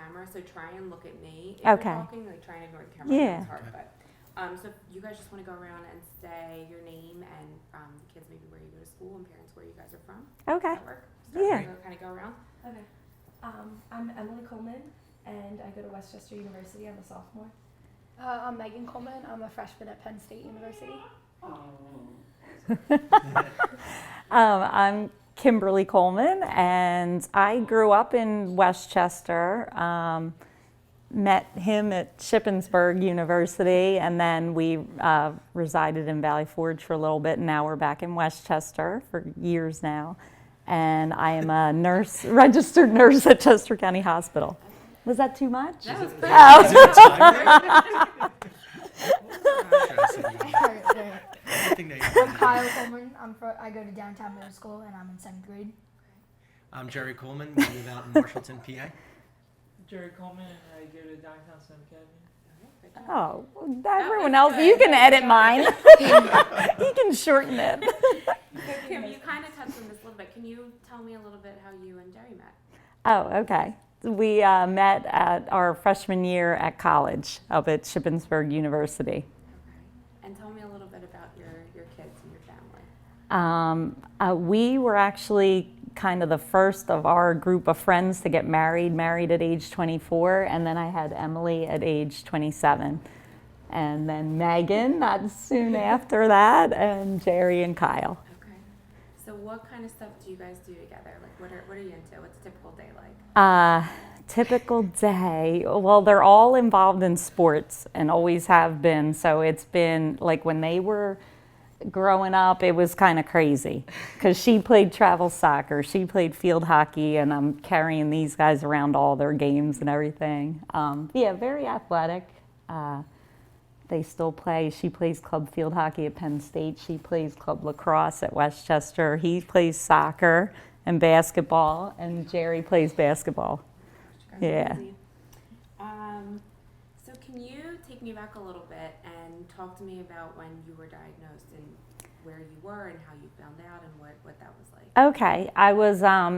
camera, so try and look at me if Okay. you're talking. Like, try and ignore the camera. Yeah. It's hard, but so if you guys just want to go around and say your name and the kids maybe where you go to school and parents where you guys are from. Okay. Does that work? Yeah. Kind of go around. Okay. I'm Emily Kuhlman, and I go to Westchester University. I'm a sophomore. I'm Megan Kuhlman. I'm a freshman at Penn State University. I'm Kimberly Coleman, and I grew up in Westchester. Met him at Shippensburg University, and then we resided in Valley Forge for a little bit, and now we're back in Westchester for years now. And I am a nurse, registered nurse at Chester County Hospital. Was that too much? That was pretty I'm Kyle Kuhlman. I go to downtown middle school, and I'm in 7th grade. I'm Jerry Coleman. We live out in Marshallton, PA. Jerry Coleman, and I go to downtown Sun Academy. Oh, well, everyone else, you can edit mine. You can shorten it. Kim, you kind of touched on this a little bit. Can you tell me a little bit how you and Jerry met? Oh, okay. We met at our freshman year at college up at Shippensburg University. Okay. And tell me a little bit about your kids and your family. We were actually kind of the first of our group of friends to get married at age 24, and then I had Emily at age 27. And then Megan not soon after that, and Jerry and Kyle. Okay. So what kind of stuff do you guys do together? Like, what are you into? What's a typical day like? Typical day. Well, they're all involved in sports and always have been. So it's been like when they were growing up, it was kind of crazy because she played travel soccer, she played field hockey, and I'm carrying these guys around all their games and everything. Yeah, very athletic. They still play. She plays club field hockey at Penn State. She plays club lacrosse at Westchester. He plays soccer and basketball, and Jerry plays basketball. Yeah. So can you take me back a little bit and talk to me about when you were diagnosed and where you were and how you found out and what that was like? Okay,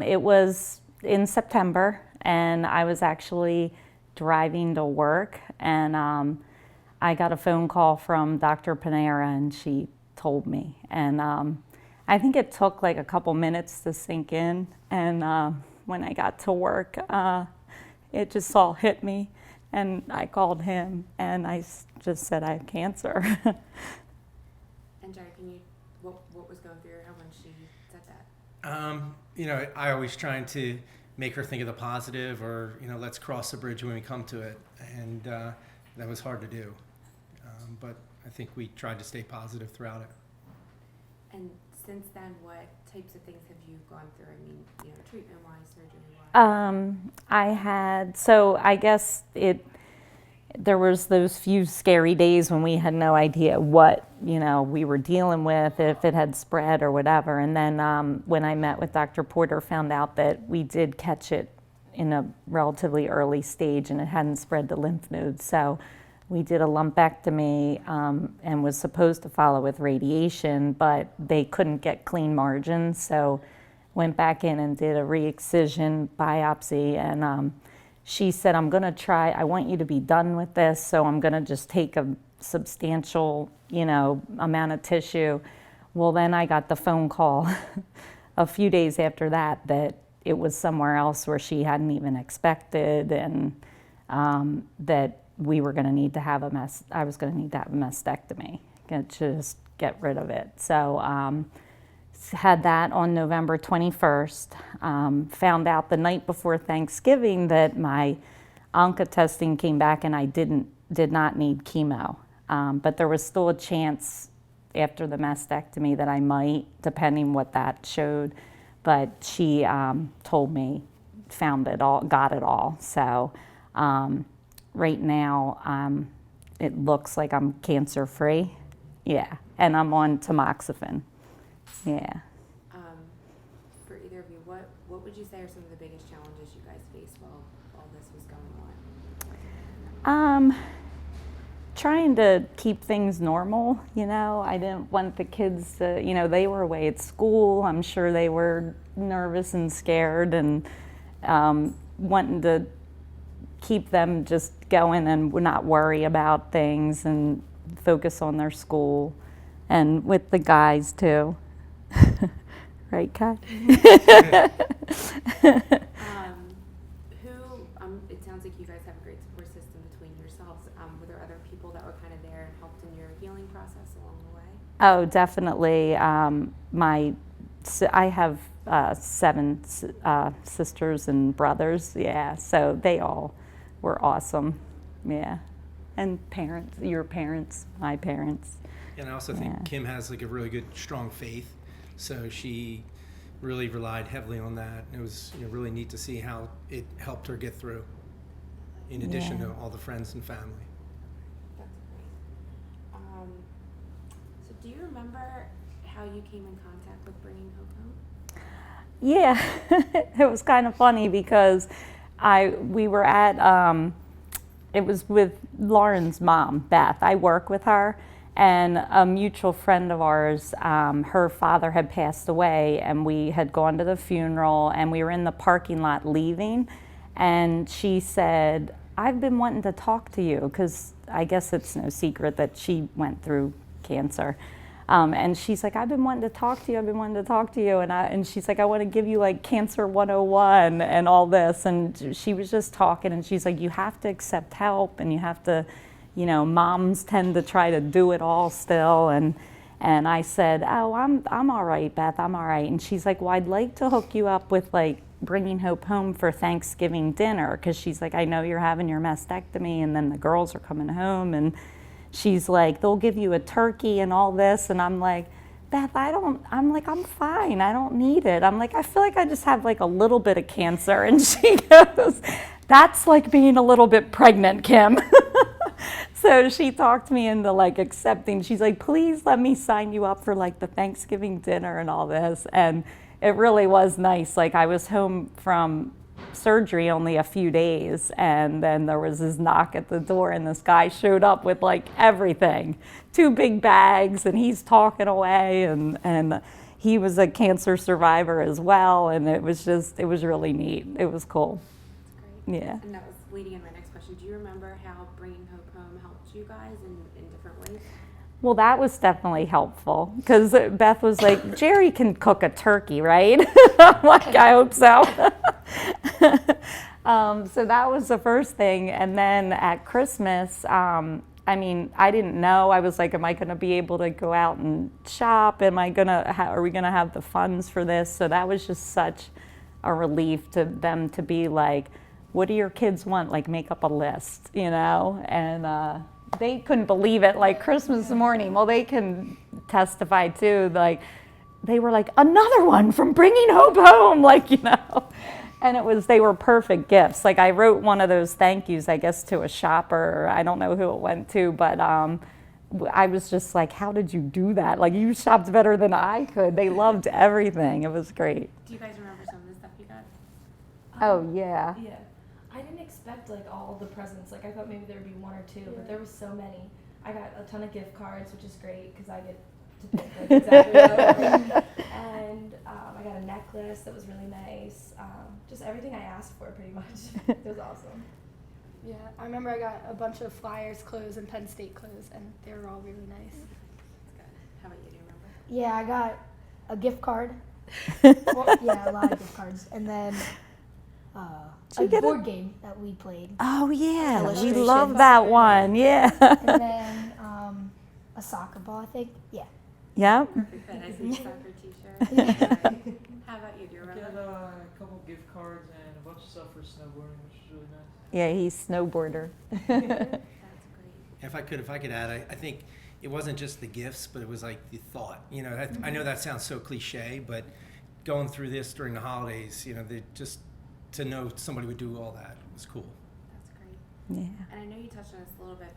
it was in September, and I was actually driving to work, and I got a phone call from Dr. Panera, and she told me. And I think it took like a couple minutes to sink in, and when I got to work, it just all hit me, and I called him, and I just said I have cancer. And Jerry, what was going through your head when she said that? I always trying to make her think of the positive, or let's cross the bridge when we come to it, and that was hard to do. But I think we tried to stay positive throughout it. And since then, what types of things have you gone through? I mean, treatment-wise, surgery-wise? I guess there was those few scary days when we had no idea what, we were dealing with, if it had spread or whatever. And then when I met with Dr. Porter, found out that we did catch it in a relatively early stage and it hadn't spread to lymph nodes. So we did a lumpectomy and was supposed to follow with radiation, but they couldn't get clean margins. So went back in and did a re-excision biopsy, and she said, I want you to be done with this, so I'm gonna just take a substantial, amount of tissue. Well, then I got the phone call a few days after that it was somewhere else where she hadn't even expected, and that we were gonna need to have I was gonna need to have a mastectomy, to just get rid of it. So had that on November 21st. Found out the night before Thanksgiving that my onco testing came back and I did not need chemo. But there was still a chance after the mastectomy that I might, depending what that showed. But she told me, got it all. So right now it looks like I'm cancer free. Yeah, and I'm on tamoxifen. Yeah. For either of you, what would you say are some of the biggest challenges you guys faced while all this was going on? Trying to keep things normal, I didn't want the kids to, they were away at school. I'm sure they were nervous and scared and wanting to keep them just going and not worry about things and focus on their school, and with the guys too. Right, Kai? It sounds like you guys have a great support system between yourselves. Were there other people that were kind of there and helped in your healing process along the way? Oh, definitely. I have 7 sisters and brothers. Yeah, so they all were awesome. Yeah, and parents, your parents, my parents. And I also think Kim has like a really good, strong faith, so she really relied heavily on that. It was really neat to see how it helped her get through, in addition to all the friends and family. That's great. So do you remember how you came in contact with Bringing Hope Home? Yeah, it was kind of funny because we were at, it was with Lauren's mom, Beth. I work with her, and a mutual friend of ours, her father had passed away, and we had gone to the funeral, and we were in the parking lot leaving, and she said, I've been wanting to talk to you, because I guess it's no secret that she went through cancer. And she's like, I've been wanting to talk to you, and she's like, I want to give you like Cancer 101 and all this, and she was just talking, and she's like, you have to accept help, and you have to, moms tend to try to do it all still, and I said, oh, I'm all right, Beth, I'm all right, and she's like, well, I'd like to hook you up with like Bringing Hope Home for Thanksgiving dinner, because she's like, I know you're having your mastectomy, and then the girls are coming home, and she's like, they'll give you a turkey and all this. And I'm like, Beth, I'm fine. I don't need it. I'm like, I feel like I just have like a little bit of cancer. And she goes, that's like being a little bit pregnant, Kim. So she talked me into like accepting. She's like, please let me sign you up for like the Thanksgiving dinner and all this. And it really was nice. Like I was home from surgery only a few days, and then there was this knock at the door, and this guy showed up with like everything, 2 big bags, and he's talking away, and he was a cancer survivor as well, and it was really neat. It was cool. That's great. Yeah. And that was leading in my next question. Do you remember how Bringing Hope Home helped you guys in different ways? Well, that was definitely helpful, because Beth was like, Jerry can cook a turkey, right? I'm like, I hope so. So that was the first thing. And then at Christmas, I didn't know. I was like, am I going to be able to go out and shop? Are we going to have the funds for this? So that was just such a relief to them to be like, what do your kids want? Like, make up a list, and they couldn't believe it, like Christmas morning. Well, they can testify too. Like, they were like, another one from Bringing Hope Home, and they were perfect gifts. Like, I wrote one of those thank yous, I guess, to a shopper. I don't know who it went to, but I was just like, how did you do that? Like, you shopped better than I could. They loved everything. It was great. Do you guys remember some of the stuff you got? Oh, yeah. Yeah. I didn't expect like all the presents. Like I thought maybe there would be 1 or 2, but there was so many. I got a ton of gift cards, which is great because I get to pick like, exactly what I want. And I got a necklace that was really nice. Just everything I asked for, pretty much. It was awesome. Yeah, I remember I got a bunch of Flyers clothes and Penn State clothes, and they were all really nice. That's good. How about you? Do you remember? Yeah, I got a gift card. Well, yeah, a lot of gift cards, and then a board game that we played, Oh, yeah. We Illustrations. love that one. Yeah. and then a soccer ball, I think. Yeah. Yep. Perfect fit. I see your soccer t-shirt. How about you? Do you I remember? got a couple gift cards and a bunch of stuff for snowboarding, which is really nice. Yeah, he's snowboarder. That's great. If I could add, I think it wasn't just the gifts, but it was like the thought. I know that sounds so cliche, but going through this during the holidays, to know somebody would do all that was cool. That's great. Yeah. And I know you touched on this a little bit.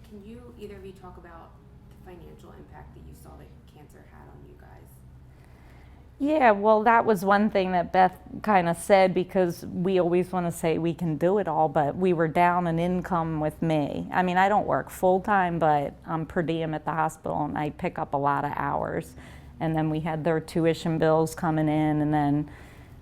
Can you, either of you, talk about the financial impact that you saw that cancer had on you guys? Yeah, well, that was one thing that Beth kind of said, because we always want to say we can do it all, but we were down in income with me. I mean, I don't work full-time, but I'm per diem at the hospital, and I pick up a lot of hours. And then we had their tuition bills coming in, and then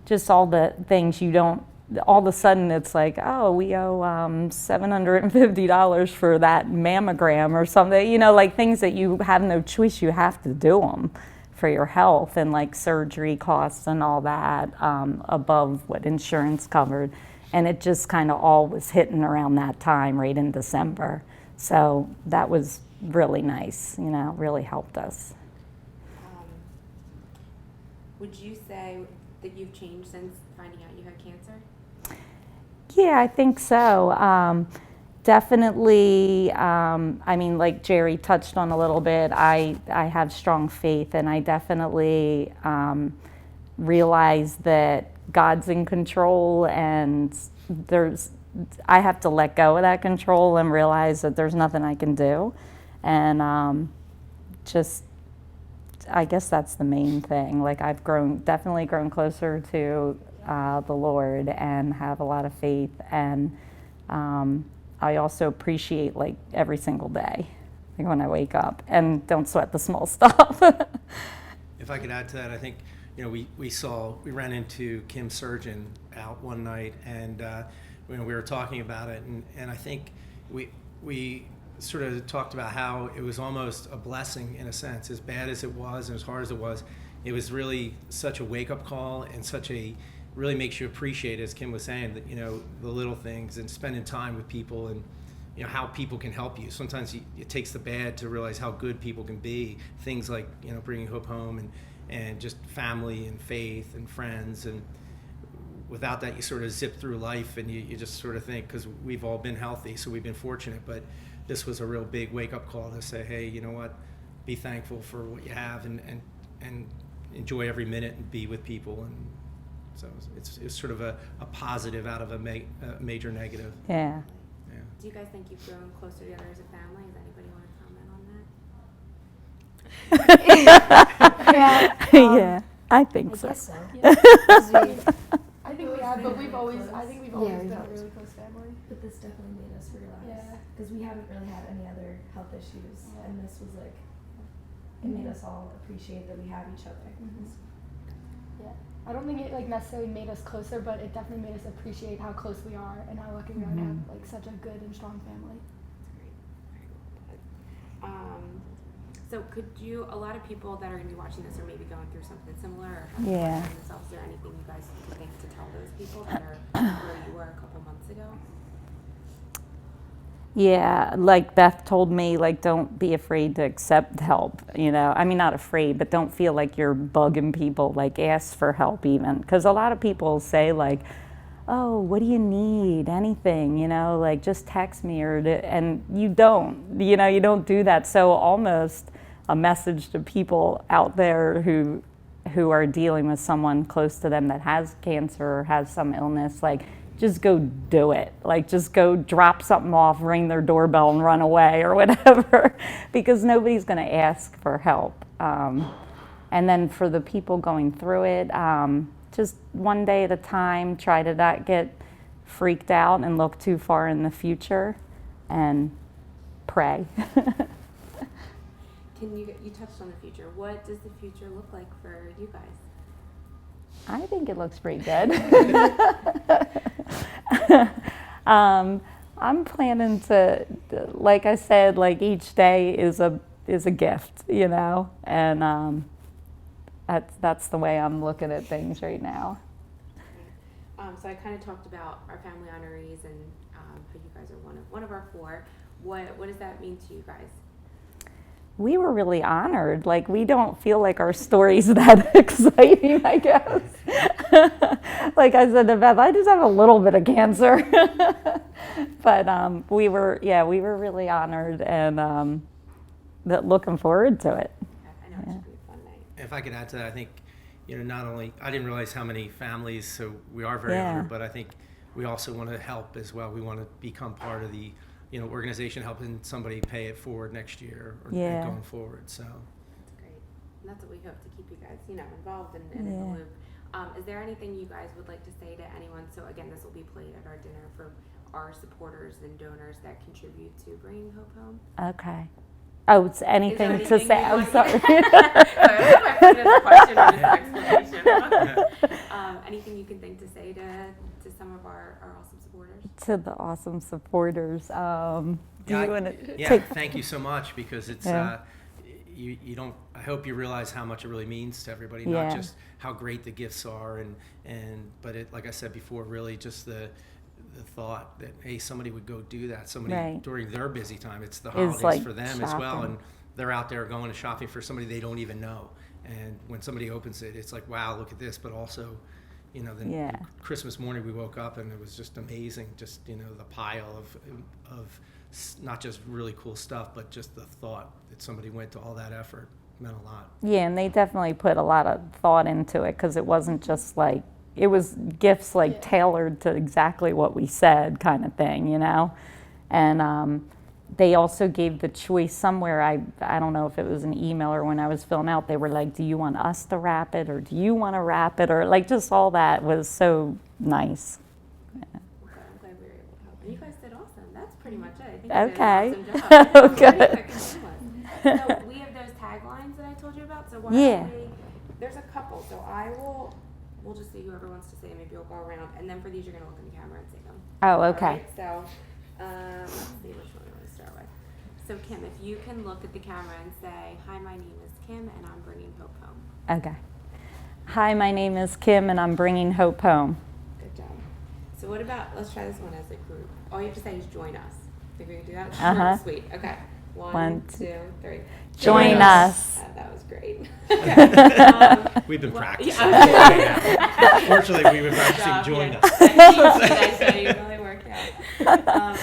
just all the things you don't all of a sudden it's like, oh, we owe $750 for that mammogram or something, you know, like things that you have no choice, you have to do them for your health, and like surgery costs and all that, above what insurance covered. And it just kind of all was hitting around that time, right in December. So that was really nice, you know, really helped us. Would you say that you've changed since finding out you had cancer? Yeah, I think so. Definitely, I mean, like Jerry touched on a little bit, I have strong faith, and I definitely realize that God's in control, and I have to let go of that control and realize that there's nothing I can do. And just, I guess that's the main thing. Like I've definitely grown closer to the Lord and have a lot of faith, and I also appreciate like every single day, like when I wake up, and don't sweat the small stuff. If I could add to that, I think, you know, we ran into Kim's surgeon out one night, and when we were talking about it, and I think we sort of talked about how it was almost a blessing in a sense, as bad as it was and as hard as it was really such a wake-up call, and really makes you appreciate, as Kim was saying, that, you know, the little things and spending time with people, and, you know, how people can help you. Sometimes it takes the bad to realize how good people can be. Things like, you know, bringing Hope home, and just family and faith and friends, and without that you sort of zip through life, and you just sort of think, because we've all been healthy, so we've been fortunate, but this was a real big wake-up call to say, hey, you know what, be thankful for what you have, and enjoy every minute and be with people. And so it's sort of a positive out of a major negative. Yeah. Yeah. Do you guys think you've grown closer together as a family? Does anybody want to comment on that? Yeah, I think I so. guess so. Yeah. 'Cause I think we have, but we've always Yeah, been we've a always- really close family. But this definitely made us realize, Yeah. because we haven't really had any other health issues, and this was like, it made us all appreciate that we have each other. Yeah, I don't think it like necessarily made us closer, but it definitely made us appreciate how close we are and how lucky we are to have like such a good and strong family. So a lot of people that are going to be watching this are maybe going through something similar, or have Yeah. themselves. Is there anything you guys think to tell those people that are where you were a couple months ago? Yeah, like Beth told me, like, don't be afraid to accept help, you know. I mean, not afraid, but don't feel like you're bugging people, like ask for help even. Because a lot of people say like, oh, what do you need? Anything, you know, like just text me, and you don't do that. So almost a message to people out there who are dealing with someone close to them that has cancer or has some illness, like, just go do it. Like, just go drop something off, ring their doorbell, and run away or whatever, because nobody's going to ask for help. And then for the people going through it, just one day at a time, try to not get freaked out and look too far in the future, and pray. You touched on the future. What does the future look like for you guys? I think it looks pretty good. I'm planning to, like I said, like each day is a gift, you know, and that's the way I'm looking at things right now. So I kind of talked about our family honorees and how you guys are one of our four. What does that mean to you guys? We were really honored. Like, we don't feel like our story's that exciting, I guess. Like I said to Beth, I just have a little bit of cancer. But we were really honored, and looking forward to it. I know it should be a fun night. If I could add to that, I think, you know, not only, I didn't realize how many families, so we are very Yeah. honored, but I think we also want to help as well. We want to become part of the, you know, organization helping somebody pay it forward next year or Yeah. going forward. So That's great. And that's what we hope to keep you guys, involved and in the Yeah. loop. Is there anything you guys would like to say to anyone? So again, this will be played at our dinner for our supporters and donors that contribute to bringing Hope home. Okay. Oh, it's anything to say. I'm sorry. Sorry, I don't know if I put it as a question or just an explanation. Anything you can think to say to some of our awesome supporters? To the awesome supporters. Do you want to Yeah, take? thank you so much, because it's Yeah. you don't. I hope you realize how much it really means to everybody, Yeah. not just how great the gifts are, but it, like I said before, really just the thought that, hey, somebody would go do that. Somebody Right. during their busy time. It's the Is holidays like for them as well, shopping. and they're out there going and shopping for somebody they don't even know. And when somebody opens it, it's like, wow, look at this. But also, then Yeah. Christmas morning we woke up and it was just amazing. Just the pile of not just really cool stuff, but just the thought that somebody went to all that effort meant a lot. Yeah, and they definitely put a lot of thought into it, because it wasn't just like, it was gifts like Yeah. tailored to exactly what we said, kind of thing, And they also gave the choice somewhere. I don't know if it was an email or when I was filling out, they were like, do you want us to wrap it, or do you want to wrap it, or like just all that was so nice. Okay, I'm glad we were able to help. And you guys did awesome. That's pretty much it. I think Okay. you did an awesome job. Okay. Pretty quick and seamless. So we have those taglines that I told you about. So why Yeah. don't there's a couple. So we'll just see whoever wants to say them. Maybe we'll go around. And then for these, you're going to look in the camera and say them. Oh, All okay. right, so let's see which one we want to start with. So Kim, if you can look at the camera and say, hi, my name is Kim and I'm bringing hope home. Okay. Hi, my name is Kim, and I'm bringing hope home. Good job. So what about, let's try this one as a group. All you have to say is join us. Think we can do that? Short Uh-huh. and sweet. Okay. One, One, two. 2, 3. Join us. That was great. Okay. We've been Well, practicing. yeah. Fortunately, we've been Good practicing job, join yeah. us. Nice, so you really worked out.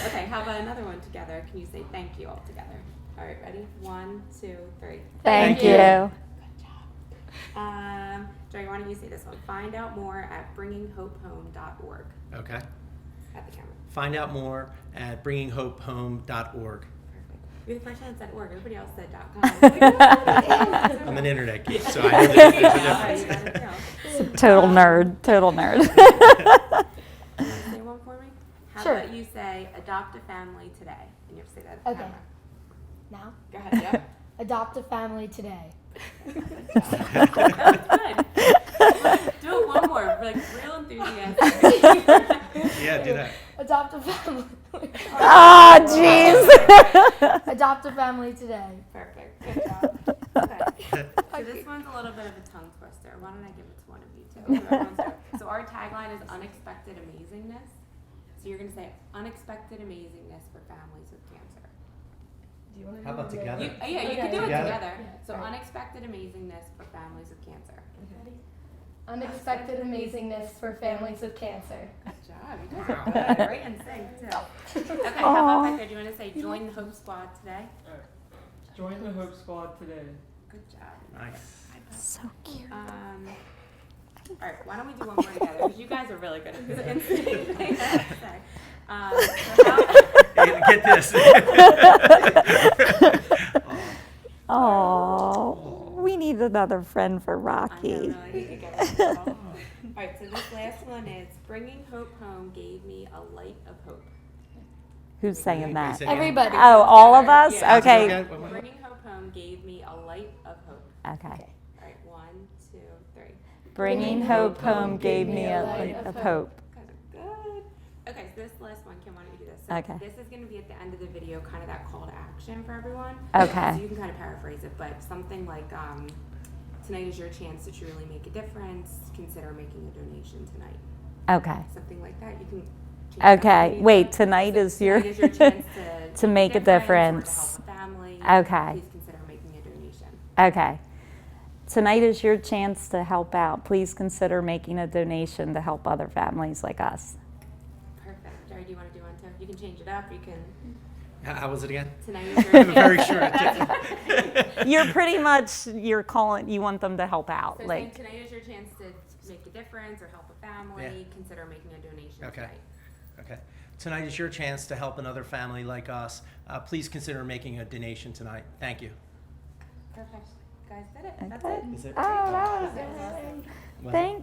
Okay, how about another one together? Can you say thank you all together? All right, ready? 1, 2, 3. Thank you. Good job. Joey, why don't you say this one? Find out more at bringinghopehome.org. Okay. At the camera. Find out more at bringinghopehome.org. Perfect. You're the first one that said org. Everybody else said .com. I'm an internet geek, so I know that there's a Yeah, you difference. gotta tell. Total nerd. Total nerd. Can you say one for me? How Sure. about you say adopt a family today? And you have to say that at the Okay. camera. Now, Go ahead, yep. adopt a family today. That was good. Do it one more, like real enthusiastic. Yeah, do that. Adopt a family. Ah, jeez. Adopt a family today. Perfect. Good job. Okay. So this one's a little bit of a tongue twister. Why don't I give it to one of you two? Everyone's go. So our tagline is unexpected amazingness. So you're going to say unexpected amazingness for families with cancer. Do you want to How about together? You can do it Together? together. Yeah. So Right. unexpected amazingness for families with cancer. Unexpected amazingness for families with cancer. Good job. You guys are good. Right in sync too. Okay. How about back there? Do you want to say join the Hope Squad today? Join the Hope Squad today. Good job. Nice. So cute. All right, why don't we do one more together? Because you guys are really good at this instinct thing, I have to say. So how, Get this. Oh, we need another friend for I don't Rocky. know, I need to get it. All right, so this last one is bringing hope home gave me a light of hope. Who's saying Wait, that? say it again. Everybody. Oh, all of us? Yeah. Okay. Okay. Bringing hope home gave me a light of hope. Okay. All right, 1, 2, 3. Bringing hope home gave me a light of hope. You guys are good. Okay, so this last one, Kim, why don't you do this? So Okay. this is going to be at the end of the video, kind of that call to action for everyone. Okay. So you can kind of paraphrase it, but something like, tonight is your chance to truly make a difference. Consider making a donation tonight. Okay. Something like that. You can change it up Okay. if you Wait, need to. tonight So is your tonight is your chance to make a difference. Or to help a family. Okay. Please consider making a donation. Okay. Tonight is your chance to help out. Please consider making a donation to help other families like us. Perfect. Jerry, do you want to do one too? You can change it up. You can. How was it again? Tonight is your I'm very chance. short attention. You're pretty much, you're calling, you want them to help out. So Like, saying tonight is your chance to make a difference or help a family. Yeah. Consider making a donation Okay. tonight. Okay. Tonight is your chance to help another family like us. Please consider making a donation tonight. Thank you. Perfect. You guys did it. That's Okay. it. Is it? oh, that was That's it. Was it? Thank